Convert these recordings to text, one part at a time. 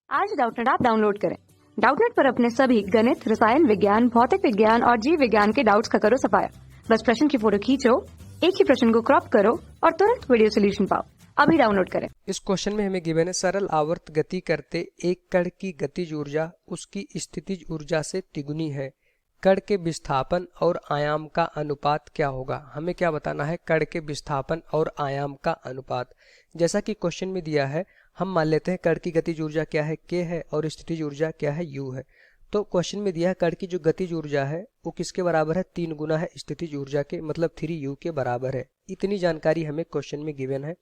आज Doubtnut app download करें। Doubtnut पर अपने सभी गणित, रसायन विज्ञान, भौतिक विज्ञान और जीव विज्ञान के डाउट्स का करो सफाया। बस प्रश्न की फोटो खींचो, एक ही प्रश्न को क्रॉप करो और तुरंत वीडियो सोल्यूशन पाओ। अभी डाउनलोड करें। इस क्वेश्चन में हमें गिवन है सरल आवर्त गति करते एक कण की गतिज ऊर्जा उसकी स्थितिज ऊर्जा से तिगुनी है। कण के विस्थापन और आयाम का अनुपात क्या होगा। हमें क्या बताना है, कण के विस्थापन और आयाम का अनुपात। जैसा कि क्वेश्चन में दिया है, हम मान लेते हैं कण की गतिज ऊर्जा क्या है, k है, और स्थितिज ऊर्जा क्या है, u है। तो क्वेश्चन में दिया है कण की जो गतिज ऊर्जा है वो किसके बराबर है, 3 गुना है स्थितिज ऊर्जा के, मतलब 3u के बराबर है। इतनी जानकारी हमें क्वेश्चन में गिवन है।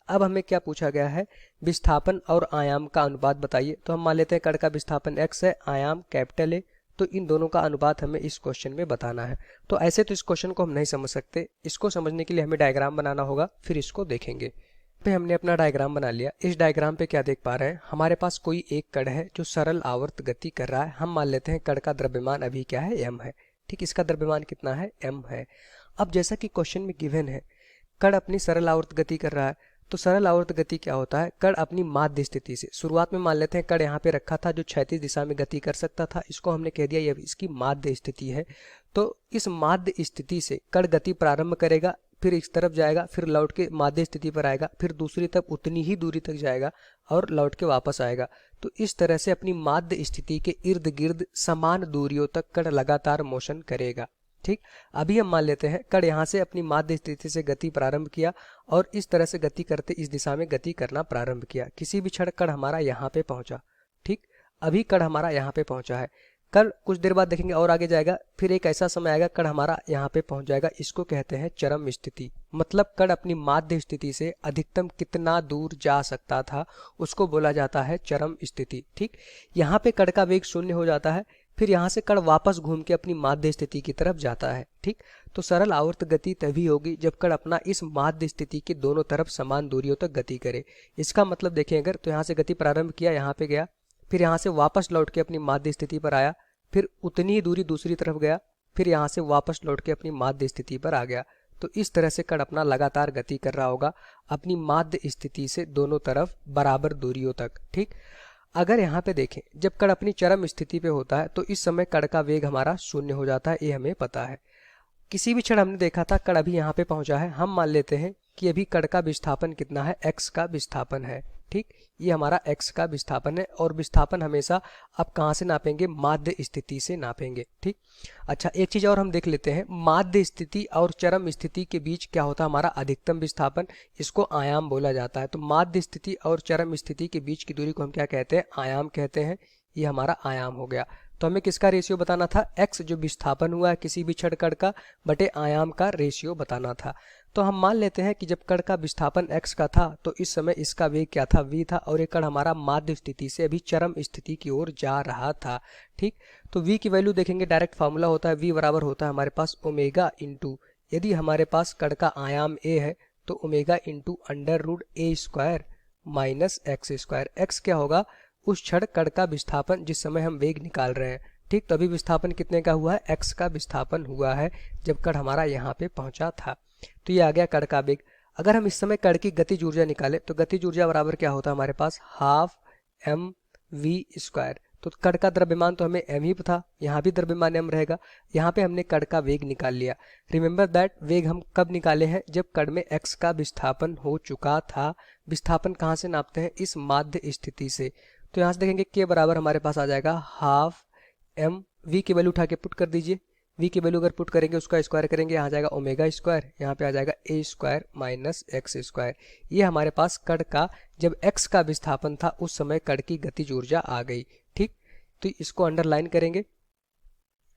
अब हमें क्या पूछा गया है, विस्थापन और आयाम का अनुपात बताइए। तो हम मान लेते हैं कण का विस्थापन x है, आयाम कैपिटल है, तो इन दोनों का अनुपात हमें इस क्वेश्चन में बताना है। तो ऐसे तो इस क्वेश्चन को हम नहीं समझ सकते, इसको समझने के लिए हमें डायग्राम बनाना होगा, फिर इसको देखेंगे। पे हमने अपना डायग्राम बना लिया। इस डायग्राम पे क्या देख पा रहे हैं, हमारे पास कोई एक कण है जो सरल आवर्त गति कर रहा है। हम मान लेते हैं कण का द्रव्यमान अभी क्या है, m है। ठीक, इसका द्रव्यमान कितना है, m है। अब जैसा कि क्वेश्चन में गिवन है कण अपनी सरल आवर्त गति कर रहा है, तो सरल आवर्त गति क्या होता है, कण अपनी माध्य स्थिति से, शुरुआत में मान लेते हैं कण यहाँ पे रखा था जो क्षैतिज दिशा में गति कर सकता था, इसको हमने कह दिया ये इसकी माध्य स्थिति है। तो इस माध्य स्थिति से कण गति प्रारंभ करेगा, फिर इस तरफ जाएगा, फिर लौट के माध्य स्थिति पर आएगा, फिर दूसरी तरफ उतनी ही दूरी तक जाएगा और लौट के वापस आएगा। तो इस तरह से अपनी माध्य स्थिति के इर्द गिर्द समान दूरियों तक कण लगातार मोशन करेगा। ठीक, अभी हम मान लेते हैं कण यहाँ से अपनी माध्य स्थिति से गति प्रारंभ किया और इस तरह से गति करते इस दिशा में गति करना प्रारंभ किया। किसी भी क्षण कण हमारा यहाँ पे पहुंचा। ठीक, अभी कण हमारा यहाँ पे पहुंचा है, कण कुछ देर बाद देखेंगे और आगे जाएगा, फिर एक ऐसा समय आएगा कण हमारा यहाँ पे पहुंच जाएगा। इसको कहते हैं चरम स्थिति। मतलब कण अपनी माध्य स्थिति से अधिकतम कितना दूर जा सकता था उसको बोला जाता है चरम स्थिति। ठीक, यहाँ पे कण का वेग 0 हो जाता है, फिर यहाँ से कण वापस घूम के अपनी माध्य स्थिति की तरफ जाता है। ठीक, तो सरल आवर्त गति तभी होगी जब कण अपना इस माध्य स्थिति के दोनों तरफ समान दूरियों तक गति करे। इसका मतलब देखें, अगर तो यहाँ से गति प्रारंभ किया, यहाँ पे गया, फिर यहाँ से वापस लौट के अपनी माध्य स्थिति पर आया, फिर उतनी ही दूरी दूसरी तरफ गया, फिर यहाँ से वापस लौट के अपनी माध्य स्थिति पर आ गया। तो इस तरह से कण अपना लगातार गति कर रहा होगा अपनी माध्य स्थिति से दोनों तरफ बराबर दूरियों तक। ठीक, अगर यहाँ पे देखें जब कण अपनी चरम स्थिति पे होता है तो इस समय कण का वेग हमारा 0 हो जाता है, ये हमें पता है। किसी भी क्षण हमने देखा था कण अभी यहाँ पे पहुंचा है, हम मान लेते हैं कि अभी कण का विस्थापन कितना है, x का विस्थापन है। ठीक, ये हमारा x का विस्थापन है और विस्थापन हमेशा अब कहाँ से नापेंगे, माध्य स्थिति से नापेंगे। ठीक, अच्छा एक चीज और हम देख लेते हैं, माध्य स्थिति और चरम स्थिति के बीच क्या होता है, हमारा अधिकतम विस्थापन, इसको आयाम बोला जाता है। तो माध्य स्थिति और चरम स्थिति के बीच की दूरी को हम क्या कहते हैं, आयाम कहते हैं। ये हमारा आयाम हो गया। तो हमें किसका रेशियो बताना था, x जो विस्थापन हुआ है किसी भी क्षण कण का बटे आयाम का रेशियो बताना था। तो हम मान लेते हैं कि जब कण का विस्थापन x का था तो इस समय इसका वेग क्या था, v था, और ये कण हमारा माध्य स्थिति से अभी चरम स्थिति की ओर जा रहा था। ठीक, तो v की वैल्यू देखेंगे, डायरेक्ट फार्मूला होता है v बराबर होता है हमारे पास ओमेगा इंटू, यदि हमारे पास कण का आयाम a है तो omega into √a² minus x²। x क्या होगा, उस क्षण कण का विस्थापन जिस समय हम वेग निकाल रहे हैं। ठीक, तो अभी विस्थापन कितने का हुआ है, x का विस्थापन हुआ है जब कण हमारा यहाँ पे पहुंचा था। तो ये आ गया कण का वेग। अगर हम इस समय कण की गतिज ऊर्जा निकाले तो गतिज ऊर्जा बराबर क्या होता है हमारे पास, हाफ mv²। तो कण का द्रव्यमान तो हमें m ही था, यहाँ भी द्रव्यमान m रहेगा। यहाँ पे हमने कण का वेग निकाल लिया। रिमेंबर दैट वेग हम कब निकाले हैं, जब कण में x का विस्थापन हो चुका था। विस्थापन कहाँ से नापते हैं, इस माध्य स्थिति से। तो यहाँ से देखेंगे k बराबर हमारे पास आ जाएगा हाफ m, v की वैल्यू उठा के पुट कर दीजिए। v की वैल्यू अगर पुट करेंगे उसका स्क्वायर करेंगे, यहाँ जाएगा ओमेगा², यहाँ पे आ जाएगा a² माइनस x²। ये हमारे पास कण का जब x का विस्थापन था उस समय कण की गतिज ऊर्जा आ गई। ठीक, तो इसको अंडरलाइन करेंगे,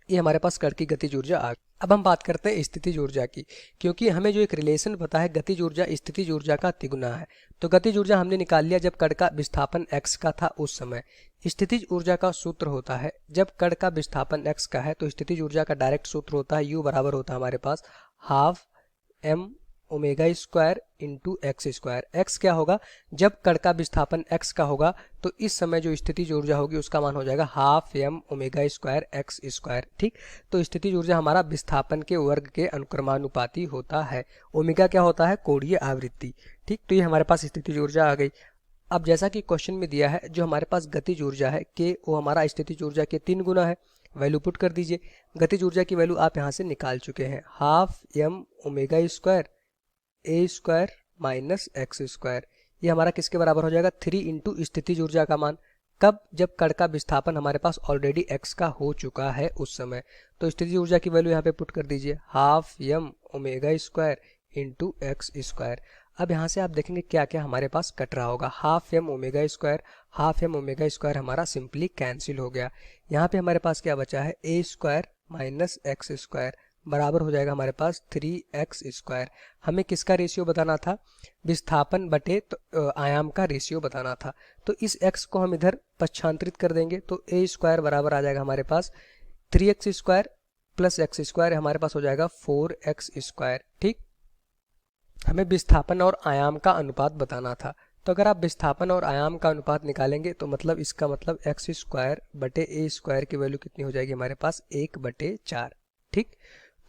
ये हमारे पास कण की गतिज ऊर्जा आ गई। अब हम बात करते हैं स्थितिज ऊर्जा की, क्योंकि हमें जो एक रिलेशन पता है गतिज ऊर्जा स्थितिज ऊर्जा का तिगुना है। तो गतिज ऊर्जा हमने निकाल लिया जब कण का विस्थापन x का था उस समय। स्थितिज ऊर्जा का सूत्र होता है, जब कण का विस्थापन x का है तो स्थितिज ऊर्जा का डायरेक्ट सूत्र होता है u बराबर होता है हमारे पास half m omega into x²। x क्या होगा, जब कण का विस्थापन x का होगा तो इस समय जो स्थितिज ऊर्जा होगी उसका मान हो जाएगा हाफ m ओमेगा² x²। ठीक, तो स्थितिज ऊर्जा हमारा विस्थापन के वर्ग के अनुक्रमानुपाती होता है। ओमेगा क्या होता है, कोणीय आवृत्ति। ठीक, तो ये हमारे पास स्थितिज ऊर्जा आ गई। अब जैसा कि क्वेश्चन में दिया है, जो हमारे पास गतिज ऊर्जा है के, वो हमारा स्थितिज ऊर्जा के 3 गुना है। वैल्यू पुट कर दीजिए। गतिज ऊर्जा की वैल्यू आप यहाँ से निकाल चुके हैं, हाफ m ओमेगा स्क्वायर ए स्क्वायर माइनस एक्स स्क्वायर। ये हमारा किसके बराबर हो जाएगा, 3 इंटू स्थितिज ऊर्जा का मान। कब, जब कण का विस्थापन हमारे पास ऑलरेडी x का हो चुका है उस समय। तो स्थितिज ऊर्जा की वैल्यू यहाँ पे पुट कर दीजिए, half m omega square into x square. अब यहाँ से आप देखेंगे क्या क्या हमारे पास कट रहा होगा। Half m omega square, half m omega square हमारा सिंपली कैंसिल हो गया। यहाँ पे हमारे पास क्या बचा है, ए स्क्वायर माइनस एक्स स्क्वायर बराबर हो जाएगा हमारे पास 3x स्क्वायर। हमें किसका रेशियो बताना था, विस्थापन बटे तो आयाम का रेशियो बताना था। तो इस x को हम इधर पक्षांतरित कर देंगे, तो ए स्क्वायर बराबर आ जाएगा हमारे पास 3x square plus x square, हमारे पास हो जाएगा 4x स्क्वायर। ठीक, हमें विस्थापन और आयाम का अनुपात बताना था। तो अगर आप विस्थापन और आयाम का अनुपात निकालेंगे तो मतलब इसका मतलब एक्स स्क्वायर बटे ए स्क्वायर की वैल्यू कितनी हो जाएगी हमारे पास, 1/4। ठीक,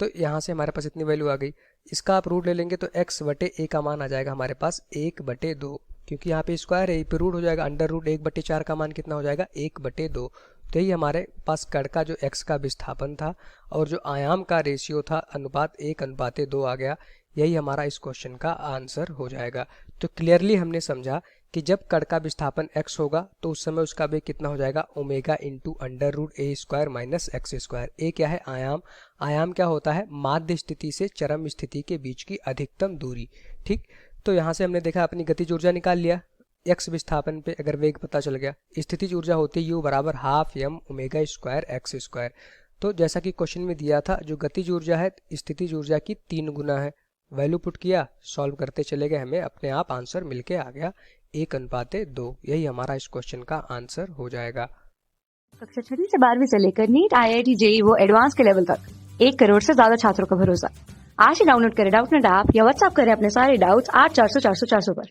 तो यहाँ से हमारे पास इतनी वैल्यू आ गई। इसका आप रूट ले लेंगे तो x बटे a का मान आ जाएगा हमारे पास 1/2, क्योंकि यहाँ पे स्क्वायर है, पे रूट हो जाएगा, अंडर रूट 1/4 का मान कितना हो जाएगा, 1/2। तो यही हमारे पास कण का जो x का विस्थापन था और जो आयाम का रेशियो था अनुपात 1/2 आ गया। यही हमारा इस क्वेश्चन का आंसर हो जाएगा। तो क्लियरली हमने समझा कि जब कण का विस्थापन x होगा तो उस समय उसका वेग कितना हो जाएगा, ओमेगा इंटू अंडर रूट ए स्क्वायर माइनस एक्स स्क्वायर। ए क्या है, आयाम। आयाम क्या होता है, माध्य स्थिति से चरम स्थिति के बीच की अधिकतम दूरी। ठीक, तो यहाँ से हमने देखा अपनी गतिज ऊर्जा निकाल लिया, x विस्थापन पे अगर वेग पता चल गया। स्थितिज ऊर्जा होती है u बराबर half m omega square x square. तो जैसा कि क्वेश्चन में दिया था, जो गतिज ऊर्जा है स्थितिज ऊर्जा की 3 गुना है। वैल्यू पुट किया, सॉल्व करते चले गए, हमें अपने आप आंसर मिलके आ गया 1/2। यही हमारा इस क्वेश्चन का आंसर हो जाएगा। कक्षा 6वीं से 12वीं से लेकर नीट, IIT, JEE वो एडवांस के लेवल तक 1 करोड़ से ज्यादा छात्रों का भरोसा। आज ही डाउनलोड करें डाउटनेट ऐप या व्हाट्सएप करें अपने सारे डाउट्स 8400 400 400 पर।